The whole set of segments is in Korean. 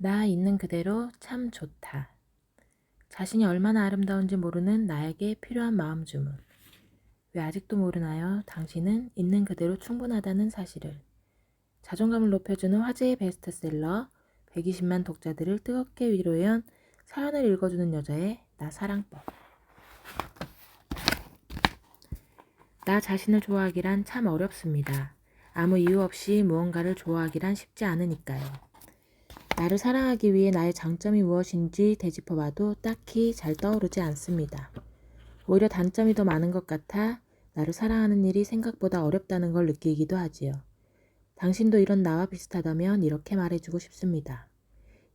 나 있는 그대로 참 좋다. 자신이 얼마나 아름다운지 모르는 나에게 필요한 마음 주문. 왜 아직도 모르나요? 당신은 있는 그대로 충분하다는 사실을. 자존감을 높여주는 화제의 베스트셀러, 120만 독자들을 뜨겁게 위로해온 사연을 읽어주는 여자의 나 사랑법. 나 자신을 좋아하기란 참 어렵습니다. 아무 이유 없이 무언가를 좋아하기란 쉽지 않으니까요. 나를 사랑하기 위해 나의 장점이 무엇인지 되짚어봐도 딱히 잘 떠오르지 않습니다. 오히려 단점이 더 많은 것 같아 나를 사랑하는 일이 생각보다 어렵다는 걸 느끼기도 하지요. 당신도 이런 나와 비슷하다면 이렇게 말해주고 싶습니다.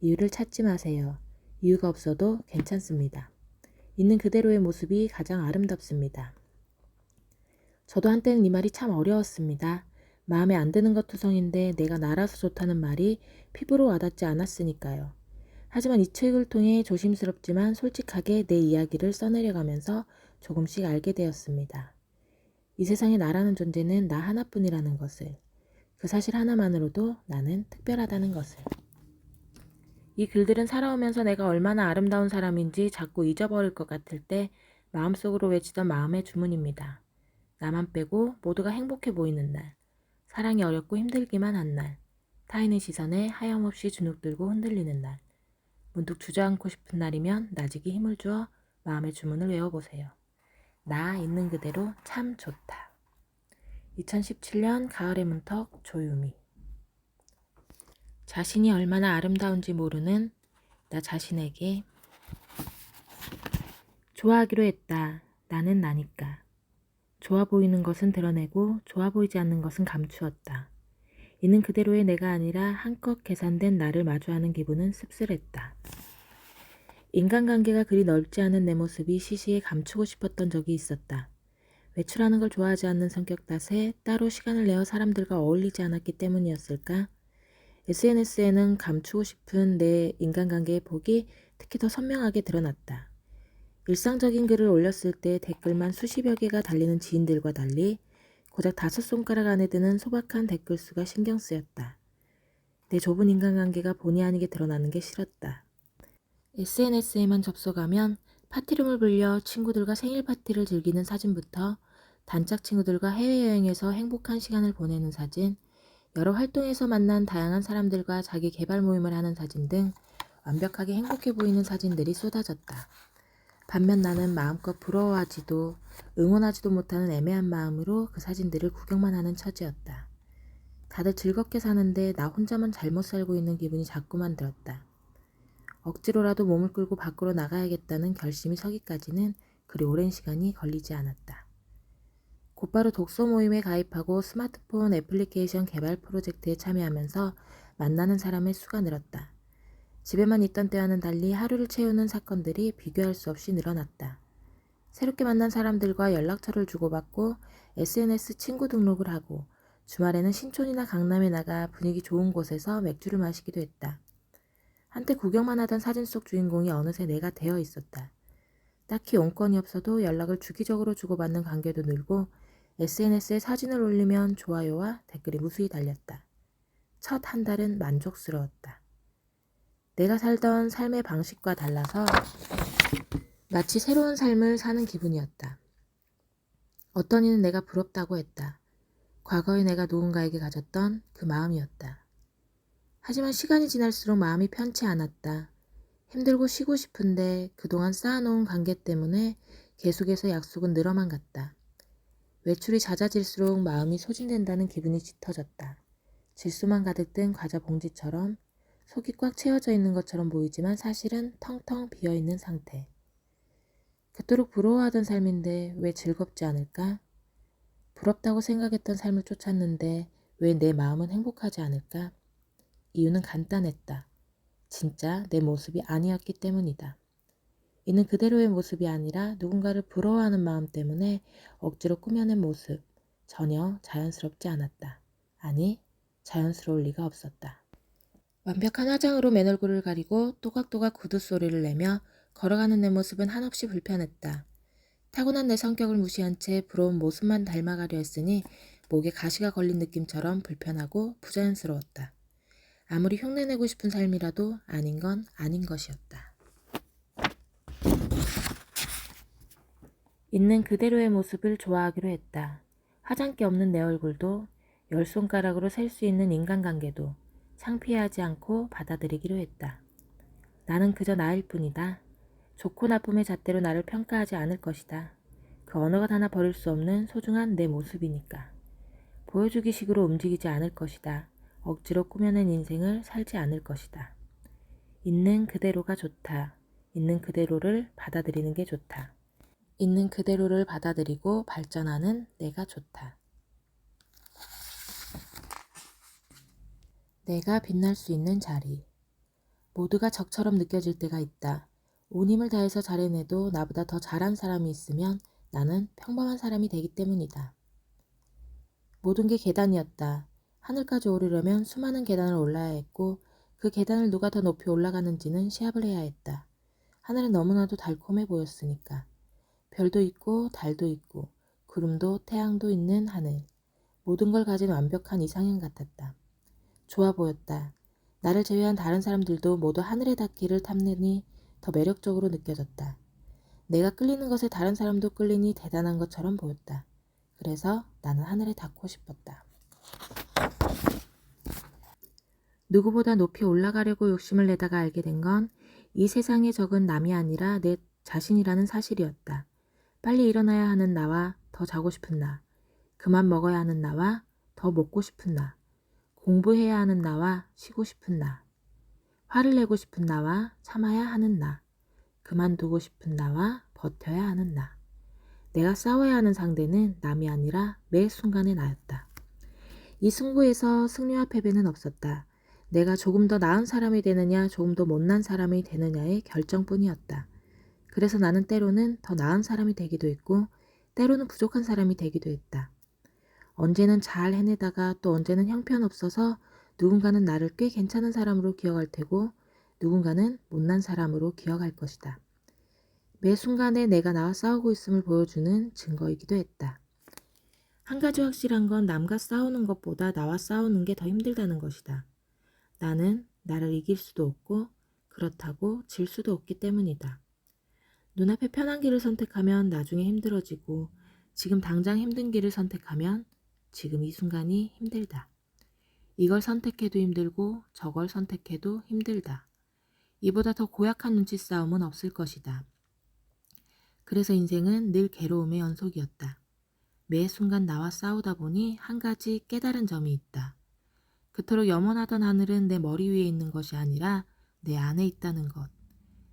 이유를 찾지 마세요. 이유가 없어도 괜찮습니다. 있는 그대로의 모습이 가장 아름답습니다. 저도 한때는 이 말이 참 어려웠습니다. 마음에 안 드는 것 투성인데 내가 나라서 좋다는 말이 피부로 와닿지 않았으니까요. 하지만 이 책을 통해 조심스럽지만 솔직하게 내 이야기를 써내려가면서 조금씩 알게 되었습니다. 이 세상에 나라는 존재는 나 하나뿐이라는 것을, 그 사실 하나만으로도 나는 특별하다는 것을. 이 글들은 살아오면서 내가 얼마나 아름다운 사람인지 자꾸 잊어버릴 것 같을 때 마음속으로 외치던 마음의 주문입니다. 나만 빼고 모두가 행복해 보이는 날, 사랑이 어렵고 힘들기만 한 날, 타인의 시선에 하염없이 주눅들고 흔들리는 날, 문득 주저앉고 싶은 날이면 나직이 힘을 주어 마음의 주문을 외워보세요. 나 있는 그대로 참 좋다. 2017년 가을의 문턱 조유미. 자신이 얼마나 아름다운지 모르는 나 자신에게 좋아하기로 했다. 나는 나니까. 좋아 보이는 것은 드러내고 좋아 보이지 않는 것은 감추었다. 있는 그대로의 내가 아니라 한껏 계산된 나를 마주하는 기분은 씁쓸했다. 인간관계가 그리 넓지 않은 내 모습이 시시해 감추고 싶었던 적이 있었다. 외출하는 걸 좋아하지 않는 성격 탓에 따로 시간을 내어 사람들과 어울리지 않았기 때문이었을까? SNS에는 감추고 싶은 내 인간관계의 폭이 특히 더 선명하게 드러났다. 일상적인 글을 올렸을 때 댓글만 수십여 개가 달리는 지인들과 달리 고작 5손가락 안에 드는 소박한 댓글 수가 신경 쓰였다. 내 좁은 인간관계가 본의 아니게 드러나는 게 싫었다. SNS에만 접속하면 파티룸을 빌려 친구들과 생일 파티를 즐기는 사진부터 단짝 친구들과 해외여행에서 행복한 시간을 보내는 사진, 여러 활동에서 만난 다양한 사람들과 자기 개발 모임을 하는 사진 등 완벽하게 행복해 보이는 사진들이 쏟아졌다. 반면 나는 마음껏 부러워하지도 응원하지도 못하는 애매한 마음으로 그 사진들을 구경만 하는 처지였다. 다들 즐겁게 사는데 나 혼자만 잘못 살고 있는 기분이 자꾸만 들었다. 억지로라도 몸을 끌고 밖으로 나가야겠다는 결심이 서기까지는 그리 오랜 시간이 걸리지 않았다. 곧바로 독서 모임에 가입하고 스마트폰 애플리케이션 개발 프로젝트에 참여하면서 만나는 사람의 수가 늘었다. 집에만 있던 때와는 달리 하루를 채우는 사건들이 비교할 수 없이 늘어났다. 새롭게 만난 사람들과 연락처를 주고받고 SNS 친구 등록을 하고 주말에는 신촌이나 강남에 나가 분위기 좋은 곳에서 맥주를 마시기도 했다. 한때 구경만 하던 사진 속 주인공이 어느새 내가 되어 있었다. 딱히 용건이 없어도 연락을 주기적으로 주고받는 관계도 늘고 SNS에 사진을 올리면 좋아요와 댓글이 무수히 달렸다. 첫 한 달은 만족스러웠다. 내가 살던 삶의 방식과 달라서 마치 새로운 삶을 사는 기분이었다. 어떤 이는 내가 부럽다고 했다. 과거의 내가 누군가에게 가졌던 그 마음이었다. 하지만 시간이 지날수록 마음이 편치 않았다. 힘들고 쉬고 싶은데 그동안 쌓아놓은 관계 때문에 계속해서 약속은 늘어만 갔다. 외출이 잦아질수록 마음이 소진된다는 기분이 짙어졌다. 질소만 가득 든 과자 봉지처럼 속이 꽉 채워져 있는 것처럼 보이지만 사실은 텅텅 비어있는 상태. 그토록 부러워하던 삶인데 왜 즐겁지 않을까? 부럽다고 생각했던 삶을 쫓았는데 왜 내 마음은 행복하지 않을까? 이유는 간단했다. 진짜 내 모습이 아니었기 때문이다. 이는 그대로의 모습이 아니라 누군가를 부러워하는 마음 때문에 억지로 꾸며낸 모습, 전혀 자연스럽지 않았다. 아니, 자연스러울 리가 없었다. 완벽한 화장으로 맨 얼굴을 가리고 또각또각 구두 소리를 내며 걸어가는 내 모습은 한없이 불편했다. 타고난 내 성격을 무시한 채 부러운 모습만 닮아가려 했으니 목에 가시가 걸린 느낌처럼 불편하고 부자연스러웠다. 아무리 흉내내고 싶은 삶이라도 아닌 건 아닌 것이었다. 있는 그대로의 모습을 좋아하기로 했다. 화장기 없는 내 얼굴도 열 손가락으로 셀 수 있는 인간관계도 창피하지 않고 받아들이기로 했다. 나는 그저 나일 뿐이다. 좋고 나쁨의 잣대로 나를 평가하지 않을 것이다. 그 어느 것 하나 버릴 수 없는 소중한 내 모습이니까. 보여주기 식으로 움직이지 않을 것이다. 억지로 꾸며낸 인생을 살지 않을 것이다. 있는 그대로가 좋다. 있는 그대로를 받아들이는 게 좋다. 있는 그대로를 받아들이고 발전하는 내가 좋다. 내가 빛날 수 있는 자리. 모두가 적처럼 느껴질 때가 있다. 온 힘을 다해서 잘해내도 나보다 더 잘한 사람이 있으면 나는 평범한 사람이 되기 때문이다. 모든 게 계단이었다. 하늘까지 오르려면 수많은 계단을 올라야 했고 그 계단을 누가 더 높이 올라가는지는 시합을 해야 했다. 하늘은 너무나도 달콤해 보였으니까. 별도 있고 달도 있고 구름도 태양도 있는 하늘. 모든 걸 가진 완벽한 이상형 같았다. 좋아 보였다. 나를 제외한 다른 사람들도 모두 하늘의 닿기를 탐내니 더 매력적으로 느껴졌다. 내가 끌리는 것에 다른 사람도 끌리니 대단한 것처럼 보였다. 그래서 나는 하늘에 닿고 싶었다. 누구보다 높이 올라가려고 욕심을 내다가 알게 된 건 이 세상의 적은 남이 아니라 내 자신이라는 사실이었다. 빨리 일어나야 하는 나와 더 자고 싶은 나, 그만 먹어야 하는 나와 더 먹고 싶은 나, 공부해야 하는 나와 쉬고 싶은 나, 화를 내고 싶은 나와 참아야 하는 나, 그만두고 싶은 나와 버텨야 하는 나. 내가 싸워야 하는 상대는 남이 아니라 매 순간의 나였다. 이 승부에서 승리와 패배는 없었다. 내가 조금 더 나은 사람이 되느냐 조금 더 못난 사람이 되느냐의 결정뿐이었다. 그래서 나는 때로는 더 나은 사람이 되기도 했고 때로는 부족한 사람이 되기도 했다. 언제는 잘 해내다가 또 언제는 형편없어서 누군가는 나를 꽤 괜찮은 사람으로 기억할 테고 누군가는 못난 사람으로 기억할 것이다. 매 순간에 내가 나와 싸우고 있음을 보여주는 증거이기도 했다. 한 가지 확실한 건 남과 싸우는 것보다 나와 싸우는 게 더 힘들다는 것이다. 나는 나를 이길 수도 없고 그렇다고 질 수도 없기 때문이다. 눈앞에 편한 길을 선택하면 나중에 힘들어지고 지금 당장 힘든 길을 선택하면 지금 이 순간이 힘들다. 이걸 선택해도 힘들고 저걸 선택해도 힘들다. 이보다 더 고약한 눈치 싸움은 없을 것이다. 그래서 인생은 늘 괴로움의 연속이었다. 매 순간 나와 싸우다 보니 한 가지 깨달은 점이 있다. 그토록 염원하던 하늘은 내 머리 위에 있는 것이 아니라 내 안에 있다는 것.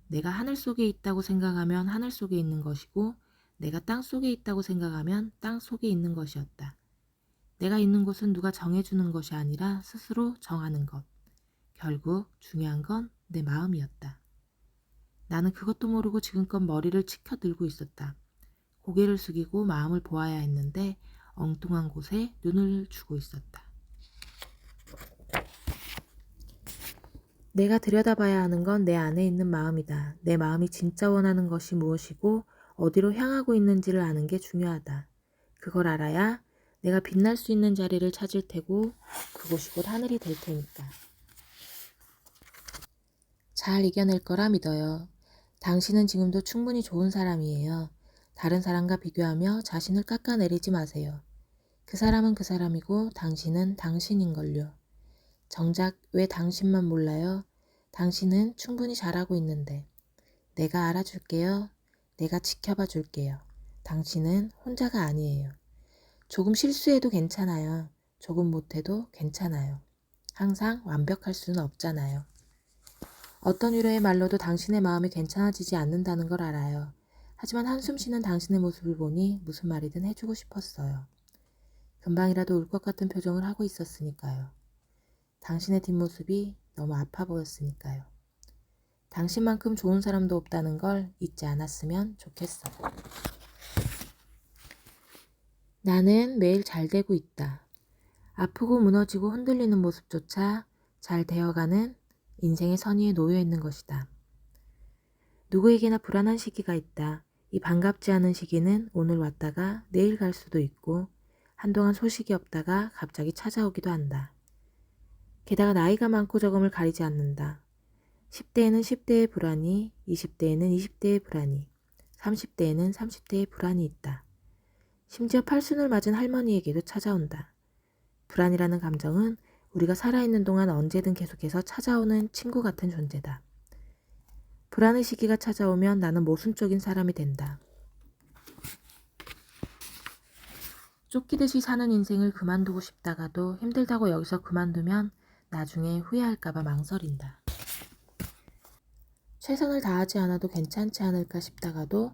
내가 하늘 속에 있다고 생각하면 하늘 속에 있는 것이고 내가 땅 속에 있다고 생각하면 땅 속에 있는 것이었다. 내가 있는 곳은 누가 정해주는 것이 아니라 스스로 정하는 것. 결국 중요한 건 내 마음이었다. 나는 그것도 모르고 지금껏 머리를 치켜들고 있었다. 고개를 숙이고 마음을 보아야 했는데 엉뚱한 곳에 눈을 주고 있었다. 내가 들여다봐야 하는 건 내 안에 있는 마음이다. 내 마음이 진짜 원하는 것이 무엇이고 어디로 향하고 있는지를 아는 게 중요하다. 그걸 알아야 내가 빛날 수 있는 자리를 찾을 테고 그곳이 곧 하늘이 될 테니까. 잘 이겨낼 거라 믿어요. 당신은 지금도 충분히 좋은 사람이에요. 다른 사람과 비교하며 자신을 깎아내리지 마세요. 그 사람은 그 사람이고 당신은 당신인걸요. 정작 왜 당신만 몰라요? 당신은 충분히 잘하고 있는데. 내가 알아줄게요. 내가 지켜봐 줄게요. 당신은 혼자가 아니에요. 조금 실수해도 괜찮아요. 조금 못해도 괜찮아요. 항상 완벽할 수는 없잖아요. 어떤 위로의 말로도 당신의 마음이 괜찮아지지 않는다는 걸 알아요. 하지만 한숨 쉬는 당신의 모습을 보니 무슨 말이든 해주고 싶었어요. 금방이라도 울 것 같은 표정을 하고 있었으니까요. 당신의 뒷모습이 너무 아파 보였으니까요. 당신만큼 좋은 사람도 없다는 걸 잊지 않았으면 좋겠어요. 나는 매일 잘 되고 있다. 아프고 무너지고 흔들리는 모습조차 잘 되어가는 인생의 선의에 놓여 있는 것이다. 누구에게나 불안한 시기가 있다. 이 반갑지 않은 시기는 오늘 왔다가 내일 갈 수도 있고 한동안 소식이 없다가 갑자기 찾아오기도 한다. 게다가 나이가 많고 적음을 가리지 않는다. 10대에는 10대의 불안이, 20대에는 20대의 불안이, 30대에는 30대의 불안이 있다. 심지어 팔순을 맞은 할머니에게도 찾아온다. 불안이라는 감정은 우리가 살아있는 동안 언제든 계속해서 찾아오는 친구 같은 존재다. 불안의 시기가 찾아오면 나는 모순적인 사람이 된다. 쫓기듯이 사는 인생을 그만두고 싶다가도 힘들다고 여기서 그만두면 나중에 후회할까봐 망설인다. 최선을 다하지 않아도 괜찮지 않을까 싶다가도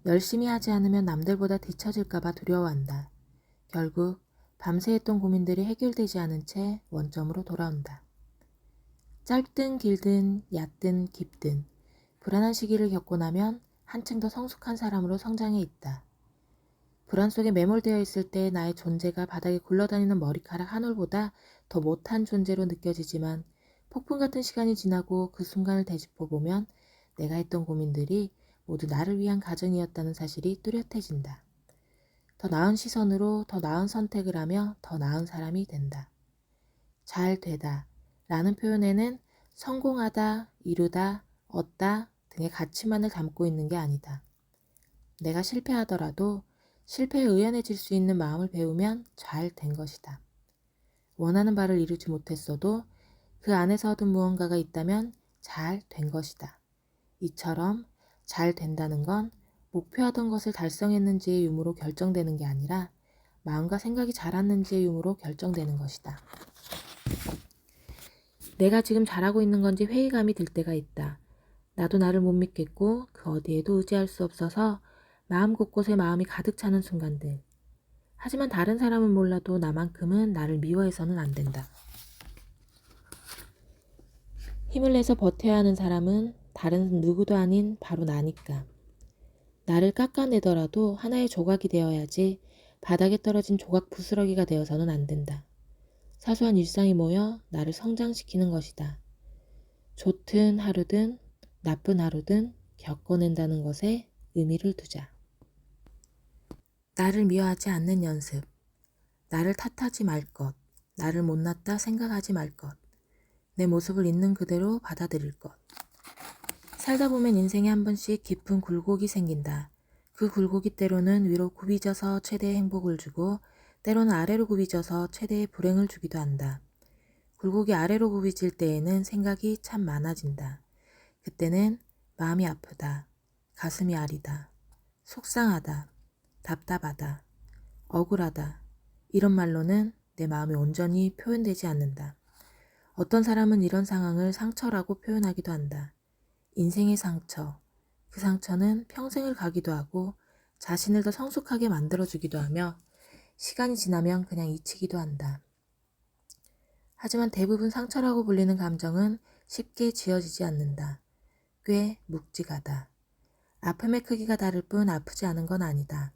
열심히 하지 않으면 남들보다 뒤처질까봐 두려워한다. 결국 밤새 했던 고민들이 해결되지 않은 채 원점으로 돌아온다. 짧든 길든 얕든 깊든 불안한 시기를 겪고 나면 한층 더 성숙한 사람으로 성장해 있다. 불안 속에 매몰되어 있을 때 나의 존재가 바닥에 굴러다니는 머리카락 한 올보다 더 못한 존재로 느껴지지만 폭풍 같은 시간이 지나고 그 순간을 되짚어보면 내가 했던 고민들이 모두 나를 위한 가정이었다는 사실이 뚜렷해진다. 더 나은 시선으로 더 나은 선택을 하며 더 나은 사람이 된다. 잘 되다 라는 표현에는 성공하다, 이루다, 얻다 등의 가치만을 담고 있는 게 아니다. 내가 실패하더라도 실패에 의연해질 수 있는 마음을 배우면 잘 된 것이다. 원하는 바를 이루지 못했어도 그 안에서 얻은 무언가가 있다면 잘 된 것이다. 이처럼 잘 된다는 건 목표하던 것을 달성했는지의 유무로 결정되는 게 아니라 마음과 생각이 잘았는지의 유무로 결정되는 것이다. 내가 지금 잘하고 있는 건지 회의감이 들 때가 있다. 나도 나를 못 믿겠고 그 어디에도 의지할 수 없어서 마음 곳곳에 마음이 가득 차는 순간들. 하지만 다른 사람은 몰라도 나만큼은 나를 미워해서는 안 된다. 힘을 내서 버텨야 하는 사람은 다른 누구도 아닌 바로 나니까. 나를 깎아내더라도 하나의 조각이 되어야지 바닥에 떨어진 조각 부스러기가 되어서는 안 된다. 사소한 일상이 모여 나를 성장시키는 것이다. 좋든 하루든 나쁜 하루든 겪어낸다는 것에 의미를 두자. 나를 미워하지 않는 연습. 나를 탓하지 말 것. 나를 못났다 생각하지 말 것. 내 모습을 있는 그대로 받아들일 것. 살다 보면 인생에 한 번씩 깊은 굴곡이 생긴다. 그 굴곡이 때로는 위로 굽이져서 최대의 행복을 주고 때로는 아래로 굽이져서 최대의 불행을 주기도 한다. 굴곡이 아래로 굽이질 때에는 생각이 참 많아진다. 그때는 마음이 아프다. 가슴이 아리다. 속상하다. 답답하다. 억울하다. 이런 말로는 내 마음이 온전히 표현되지 않는다. 어떤 사람은 이런 상황을 상처라고 표현하기도 한다. 인생의 상처. 그 상처는 평생을 가기도 하고 자신을 더 성숙하게 만들어주기도 하며 시간이 지나면 그냥 잊히기도 한다. 하지만 대부분 상처라고 불리는 감정은 쉽게 지워지지 않는다. 꽤 묵직하다. 아픔의 크기가 다를 뿐 아프지 않은 건 아니다.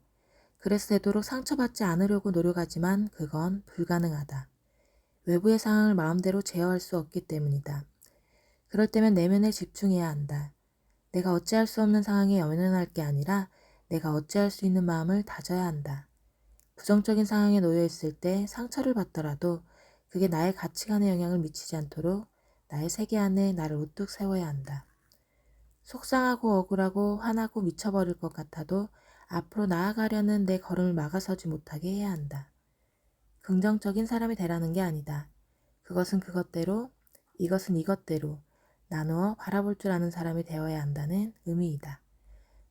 그래서 되도록 상처받지 않으려고 노력하지만 그건 불가능하다. 외부의 상황을 마음대로 제어할 수 없기 때문이다. 그럴 때면 내면에 집중해야 한다. 내가 어찌할 수 없는 상황에 연연할 게 아니라 내가 어찌할 수 있는 마음을 다져야 한다. 부정적인 상황에 놓여 있을 때 상처를 받더라도 그게 나의 가치관에 영향을 미치지 않도록 나의 세계 안에 나를 우뚝 세워야 한다. 속상하고 억울하고 화나고 미쳐버릴 것 같아도 앞으로 나아가려는 내 걸음을 막아서지 못하게 해야 한다. 긍정적인 사람이 되라는 게 아니다. 그것은 그것대로, 이것은 이것대로 나누어 바라볼 줄 아는 사람이 되어야 한다는 의미이다.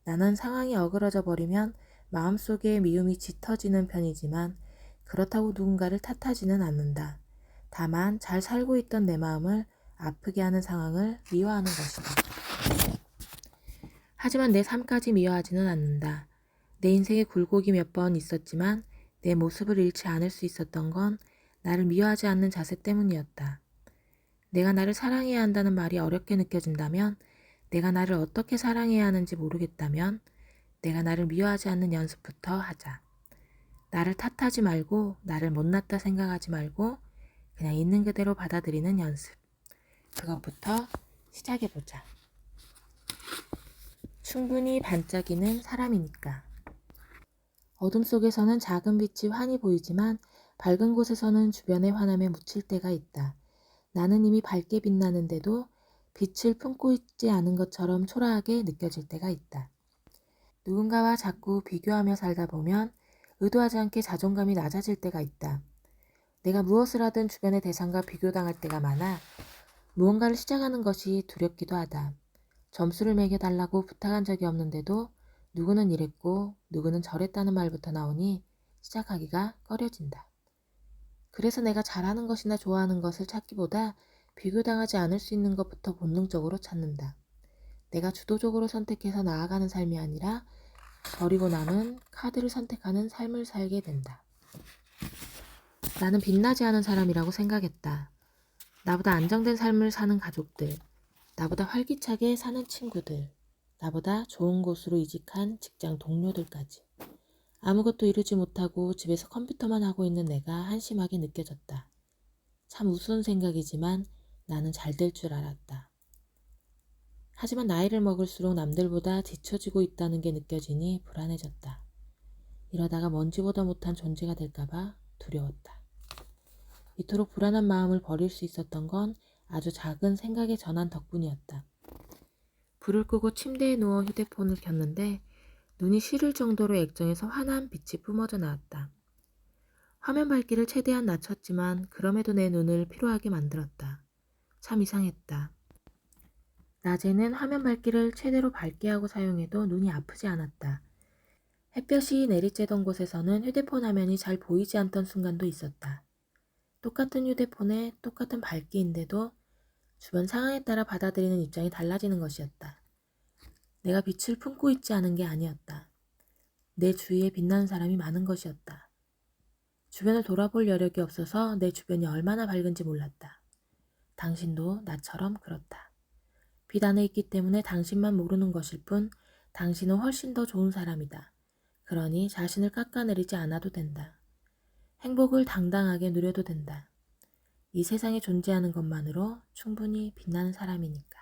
나는 상황이 어그러져 버리면 마음속에 미움이 짙어지는 편이지만 그렇다고 누군가를 탓하지는 않는다. 다만 잘 살고 있던 내 마음을 아프게 하는 상황을 미워하는 것이다. 하지만 내 삶까지 미워하지는 않는다. 내 인생에 굴곡이 몇 번 있었지만 내 모습을 잃지 않을 수 있었던 건 나를 미워하지 않는 자세 때문이었다. 내가 나를 사랑해야 한다는 말이 어렵게 느껴진다면, 내가 나를 어떻게 사랑해야 하는지 모르겠다면 내가 나를 미워하지 않는 연습부터 하자. 나를 탓하지 말고 나를 못났다 생각하지 말고 그냥 있는 그대로 받아들이는 연습. 그것부터 시작해보자. 충분히 반짝이는 사람이니까. 어둠 속에서는 작은 빛이 환히 보이지만 밝은 곳에서는 주변의 환함에 묻힐 때가 있다. 나는 이미 밝게 빛나는데도 빛을 품고 있지 않은 것처럼 초라하게 느껴질 때가 있다. 누군가와 자꾸 비교하며 살다 보면 의도하지 않게 자존감이 낮아질 때가 있다. 내가 무엇을 하든 주변의 대상과 비교당할 때가 많아 무언가를 시작하는 것이 두렵기도 하다. 점수를 매겨달라고 부탁한 적이 없는데도 누구는 이랬고 누구는 저랬다는 말부터 나오니 시작하기가 꺼려진다. 그래서 내가 잘하는 것이나 좋아하는 것을 찾기보다 비교당하지 않을 수 있는 것부터 본능적으로 찾는다. 내가 주도적으로 선택해서 나아가는 삶이 아니라 버리고 남은 카드를 선택하는 삶을 살게 된다. 나는 빛나지 않은 사람이라고 생각했다. 나보다 안정된 삶을 사는 가족들, 나보다 활기차게 사는 친구들, 나보다 좋은 곳으로 이직한 직장 동료들까지. 아무것도 이루지 못하고 집에서 컴퓨터만 하고 있는 내가 한심하게 느껴졌다. 참 우스운 생각이지만 나는 잘 될 줄 알았다. 하지만 나이를 먹을수록 남들보다 뒤처지고 있다는 게 느껴지니 불안해졌다. 이러다가 먼지보다 못한 존재가 될까봐 두려웠다. 이토록 불안한 마음을 버릴 수 있었던 건 아주 작은 생각의 전환 덕분이었다. 불을 끄고 침대에 누워 휴대폰을 켰는데 눈이 시릴 정도로 액정에서 환한 빛이 뿜어져 나왔다. 화면 밝기를 최대한 낮췄지만 그럼에도 내 눈을 피로하게 만들었다. 참 이상했다. 낮에는 화면 밝기를 최대로 밝게 하고 사용해도 눈이 아프지 않았다. 햇볕이 내리쬐던 곳에서는 휴대폰 화면이 잘 보이지 않던 순간도 있었다. 똑같은 휴대폰에 똑같은 밝기인데도 주변 상황에 따라 받아들이는 입장이 달라지는 것이었다. 내가 빛을 품고 있지 않은 게 아니었다. 내 주위에 빛나는 사람이 많은 것이었다. 주변을 돌아볼 여력이 없어서 내 주변이 얼마나 밝은지 몰랐다. 당신도 나처럼 그렇다. 빛 안에 있기 때문에 당신만 모르는 것일 뿐 당신은 훨씬 더 좋은 사람이다. 그러니 자신을 깎아내리지 않아도 된다. 행복을 당당하게 누려도 된다. 이 세상에 존재하는 것만으로 충분히 빛나는 사람이니까.